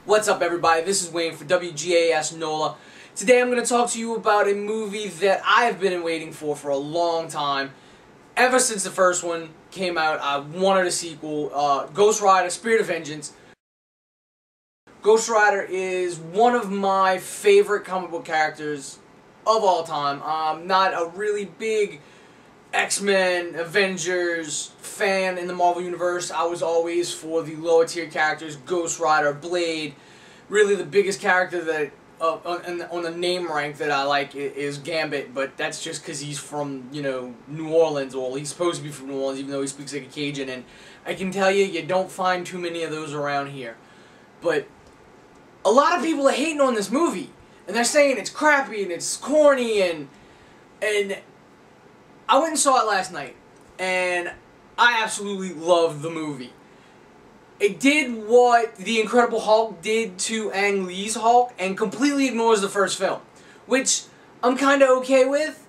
What's up, everybody? This is Wayne for WGAS NOLA. Today I'm going to talk to you about a movie that I've been waiting for a long time. Ever since the first one came out, I wanted a sequel. Ghost Rider: Spirit of Vengeance. Ghost Rider is one of my favorite comic book characters of all time. I'm not a really big X-Men, Avengers fan in the Marvel Universe. I was always for the lower tier characters, Ghost Rider, Blade. Really the biggest character that on the name rank that I like is Gambit, but that's just because he's from, you know, New Orleans, or he's supposed to be from New Orleans, even though he speaks like a Cajun, and I can tell you, you don't find too many of those around here. But a lot of people are hating on this movie, and they're saying it's crappy and it's corny, and I went and saw it last night, and I absolutely loved the movie. It did what The Incredible Hulk did to Ang Lee's Hulk, and completely ignores the first film, which I'm kind of okay with.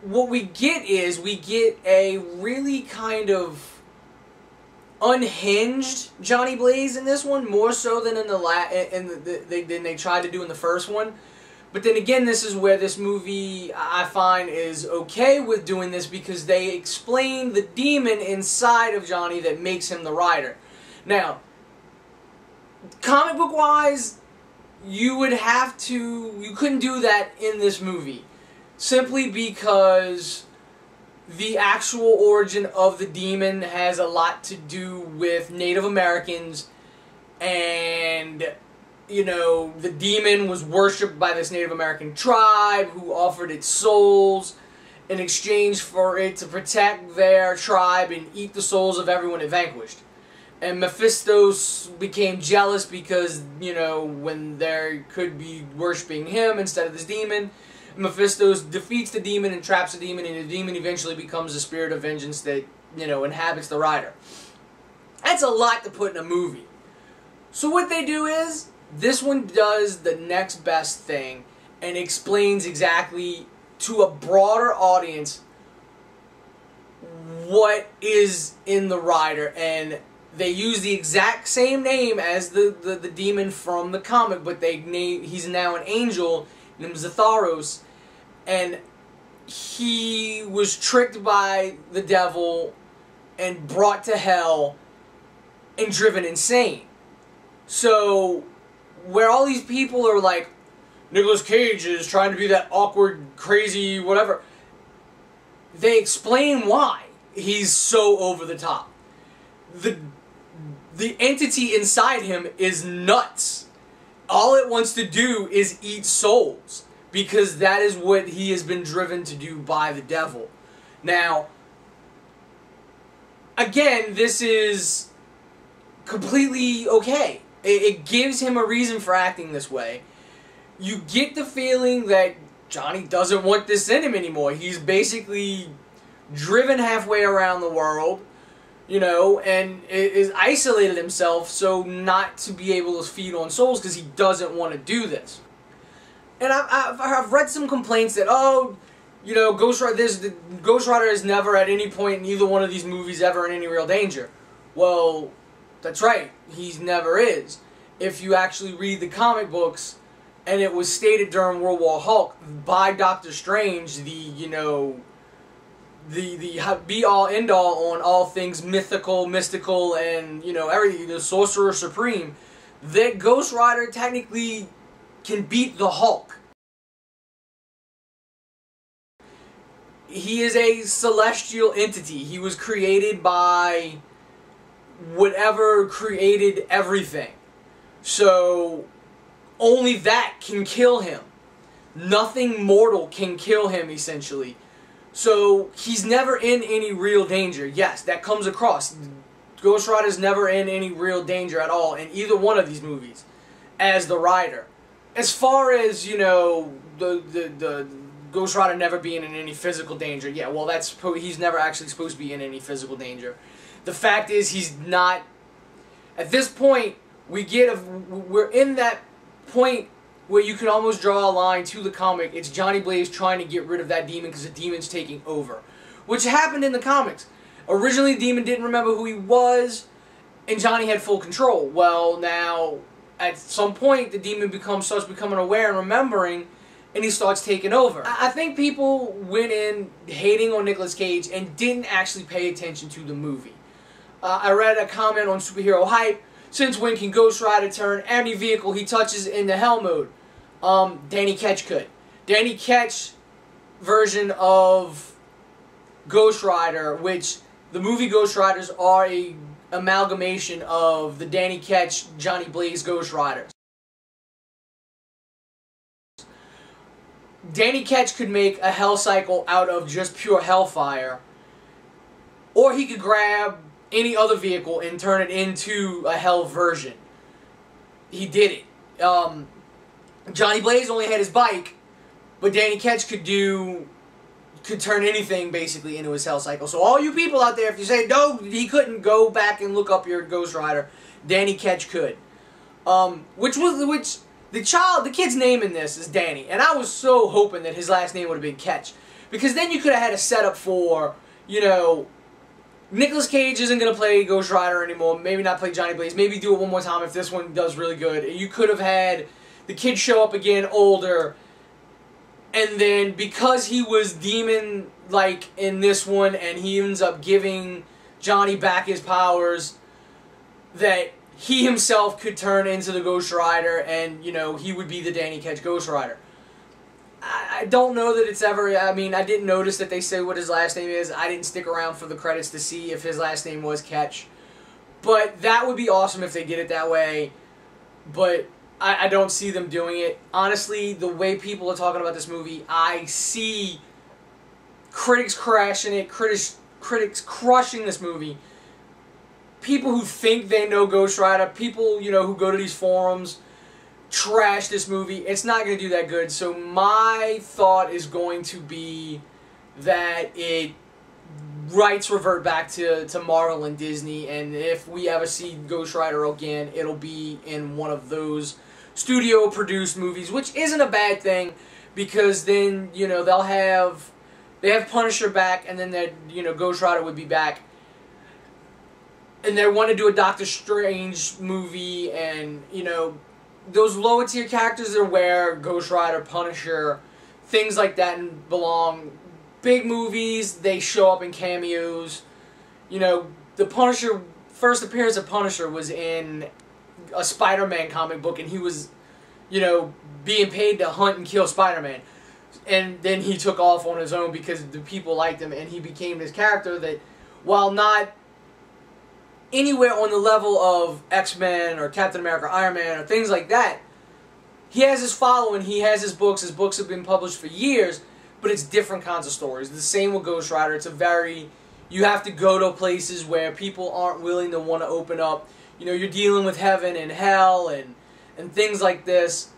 What we get is, we get a really kind of unhinged Johnny Blaze in this one, more so than in than they tried to do in the first one. But then again, this is where this movie, I find, is okay with doing this, because they explain the demon inside of Johnny that makes him the Rider. Now, comic book wise, you couldn't do that in this movie, simply because the actual origin of the demon has a lot to do with Native Americans, and you know, the demon was worshipped by this Native American tribe who offered its souls in exchange for it to protect their tribe and eat the souls of everyone it vanquished. And Mephistos became jealous because, you know, when they could be worshipping him instead of this demon, Mephistos defeats the demon and traps the demon, and the demon eventually becomes the spirit of vengeance that, you know, inhabits the Rider. That's a lot to put in a movie. So what they do is, this one does the next best thing and explains exactly to a broader audience what is in the Rider, and they use the exact same name as the demon from the comic, but he's now an angel named Zatharos, and he was tricked by the devil and brought to hell and driven insane. So where all these people are like, Nicolas Cage is trying to be that awkward, crazy, whatever, they explain why he's so over the top. The entity inside him is nuts. All it wants to do is eat souls, because that is what he has been driven to do by the devil. Now, again, this is completely okay. It gives him a reason for acting this way. You get the feeling that Johnny doesn't want this in him anymore. He's basically driven halfway around the world, you know, and is isolated himself so not to be able to feed on souls, because he doesn't want to do this. And I've read some complaints that, oh, you know, Ghost Rider is never at any point in either one of these movies ever in any real danger. Well, that's right, he never is. If you actually read the comic books, and it was stated during World War Hulk by Doctor Strange, the be-all, end-all on all things mythical, mystical, and, you know, everything, the Sorcerer Supreme, that Ghost Rider technically can beat the Hulk. He is a celestial entity. He was created by whatever created everything. So only that can kill him. Nothing mortal can kill him, essentially. So he's never in any real danger. Yes, that comes across. Ghost Rider's never in any real danger at all in either one of these movies. as the Rider. As far as, you know, the Ghost Rider never being in any physical danger, yeah, well, he's never actually supposed to be in any physical danger. The fact is, he's not. At this point, we're in that point where you can almost draw a line to the comic. It's Johnny Blaze trying to get rid of that demon because the demon's taking over, which happened in the comics. Originally, the demon didn't remember who he was, and Johnny had full control. Well, now, at some point, the demon starts becoming aware and remembering, and he starts taking over. I think people went in hating on Nicolas Cage and didn't actually pay attention to the movie. I read a comment on Superhero Hype. Since when can Ghost Rider turn any vehicle he touches into hell mode? Danny Ketch could. Danny Ketch version of Ghost Rider, which the movie Ghost Riders are a amalgamation of the Danny Ketch, Johnny Blaze Ghost Riders. Danny Ketch could make a hell cycle out of just pure hellfire, or he could grab any other vehicle and turn it into a hell version. He did it. Johnny Blaze only had his bike, but Danny Ketch could turn anything basically into his hell cycle. So all you people out there, if you say no, he couldn't, go back and look up your Ghost Rider. Danny Ketch could. The kid's name in this is Danny, and I was so hoping that his last name would have been Ketch, because then you could have had a setup for, you know, Nicolas Cage isn't going to play Ghost Rider anymore, maybe not play Johnny Blaze, maybe do it one more time if this one does really good. You could have had the kid show up again older, and then because he was demon-like in this one, and he ends up giving Johnny back his powers, that he himself could turn into the Ghost Rider, and, you know, he would be the Danny Ketch Ghost Rider. I don't know that it's ever, I mean, I didn't notice that they say what his last name is. I didn't stick around for the credits to see if his last name was Ketch. But that would be awesome if they did it that way. But I don't see them doing it. Honestly, the way people are talking about this movie, I see critics crashing it, critics crushing this movie. People who think they know Ghost Rider, people, you know, who go to these forums, trash this movie. It's not going to do that good. So my thought is going to be that rights revert back to Marvel and Disney, and if we ever see Ghost Rider again, it'll be in one of those studio-produced movies, which isn't a bad thing, because then, you know, they have Punisher back, and then that, you know, Ghost Rider would be back. And they want to do a Doctor Strange movie, and, you know, those lower tier characters are where Ghost Rider, Punisher, things like that belong. Big movies, they show up in cameos. You know, the Punisher, first appearance of Punisher was in a Spider-Man comic book, and he was, you know, being paid to hunt and kill Spider-Man. And then he took off on his own because the people liked him, and he became this character that, while not anywhere on the level of X-Men or Captain America, Iron Man, or things like that, he has his following, he has his books have been published for years, but it's different kinds of stories. The same with Ghost Rider. It's you have to go to places where people aren't willing to want to open up. You know, you're dealing with heaven and hell and things like this.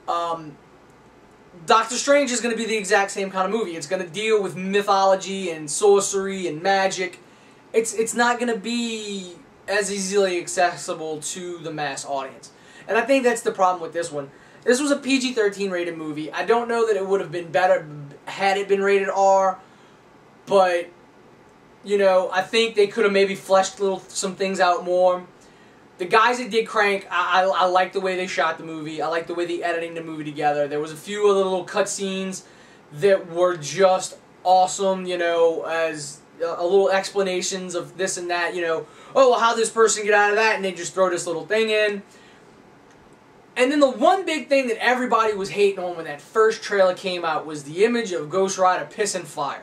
Doctor Strange is going to be the exact same kind of movie. It's going to deal with mythology and sorcery and magic. It's not going to be as easily accessible to the mass audience. And I think that's the problem with this one. This was a PG-13 rated movie. I don't know that it would have been better had it been rated R, but, you know, I think they could have maybe fleshed some things out more. The guys that did Crank, I like the way they shot the movie. I like the way they editing the movie together. There was a few other little cutscenes that were just awesome, you know, as a little explanations of this and that, you know, oh, well, how'd this person get out of that, and they just throw this little thing in. And then the one big thing that everybody was hating on when that first trailer came out was the image of Ghost Rider pissing fire.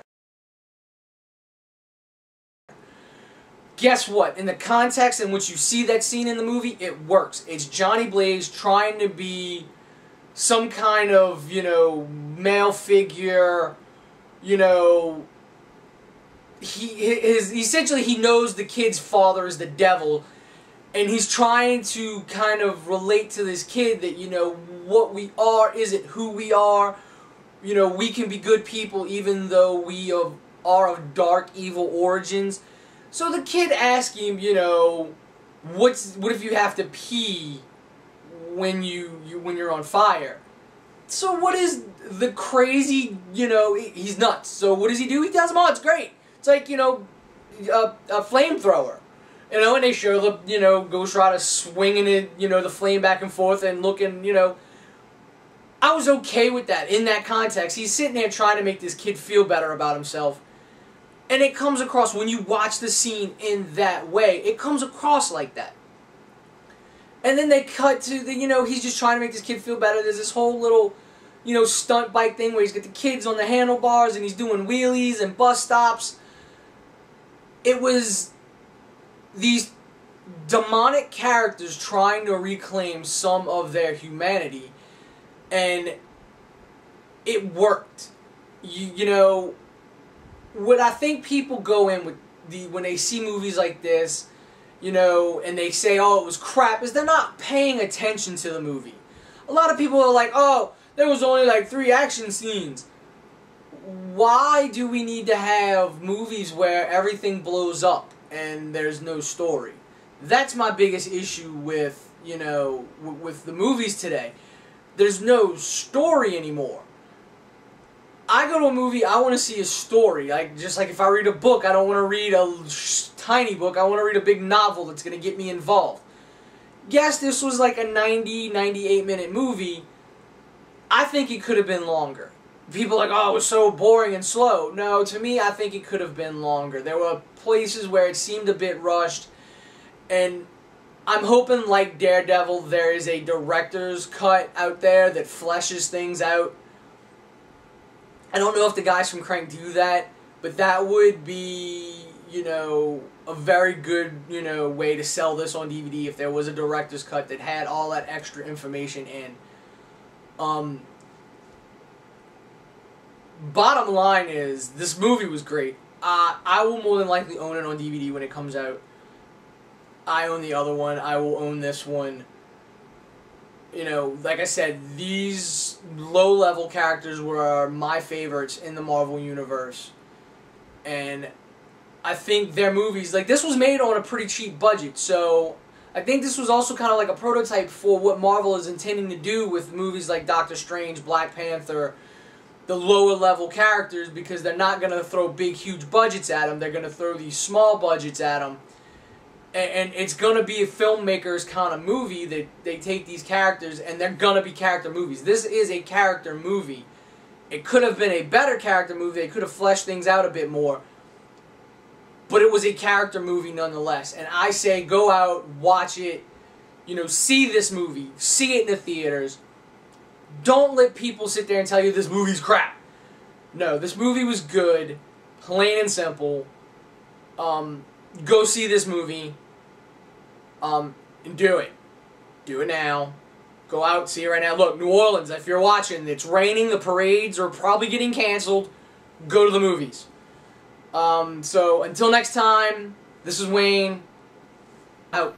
Guess what? In the context in which you see that scene in the movie, it works. It's Johnny Blaze trying to be some kind of, you know, male figure, you know, essentially he knows the kid's father is the devil, And he's trying to kind of relate to this kid that, you know, what we are isn't who we are. You know, we can be good people even though we are of dark, evil origins. So the kid asks him, you know, what if you have to pee when you're on fire? So what is the crazy, you know, he's nuts. So what does he do? He tells him, oh, it's great. It's like, you know, a flamethrower. You know, and they show the, you know, Ghost Rider swinging it, you know, the flame back and forth and looking, you know. I was okay with that in that context. He's sitting there trying to make this kid feel better about himself. And it comes across, when you watch the scene in that way, it comes across like that. And then they cut to the, you know, he's just trying to make this kid feel better. There's this whole little, you know, stunt bike thing where he's got the kids on the handlebars and he's doing wheelies and bus stops. It was these demonic characters trying to reclaim some of their humanity, and it worked. You know, what I think people go in with when they see movies like this, you know, and they say, oh, it was crap, is they're not paying attention to the movie. A lot of people are like, oh, there was only like 3 action scenes. Why do we need to have movies where everything blows up and there's no story? That's my biggest issue with, you know, with the movies today. There's no story anymore. I go to a movie, I want to see a story. Like, just like if I read a book, I don't want to read a tiny book. I want to read a big novel that's going to get me involved. Yes, this was like a 90, 98-minute movie. I think it could have been longer. People are like, oh, it was so boring and slow. No, to me, I think it could have been longer. There were places where it seemed a bit rushed. And I'm hoping, like Daredevil, there is a director's cut out there that fleshes things out. I don't know if the guys from Crank do that, but that would be, you know, a very good, you know, way to sell this on DVD if there was a director's cut that had all that extra information in. Bottom line is, this movie was great. I will more than likely own it on DVD when it comes out. I own the other one. I will own this one. You know, like I said, these low-level characters were my favorites in the Marvel Universe. And I think their movies, like, this was made on a pretty cheap budget, so I think this was also kind of like a prototype for what Marvel is intending to do with movies like Doctor Strange, Black Panther, the lower-level characters, because they're not going to throw big, huge budgets at them. They're going to throw these small budgets at them. And it's going to be a filmmaker's kind of movie that they take these characters and they're going to be character movies. This is a character movie. It could have been a better character movie. They could have fleshed things out a bit more. But it was a character movie nonetheless. And I say go out, watch it, you know, see this movie. See it in the theaters. Don't let people sit there and tell you this movie's crap. No, this movie was good. Plain and simple. Go see this movie, and do it. Do it now. Go out, see it right now. Look, New Orleans, if you're watching, it's raining, the parades are probably getting canceled. Go to the movies. So, until next time, this is Wayne, out.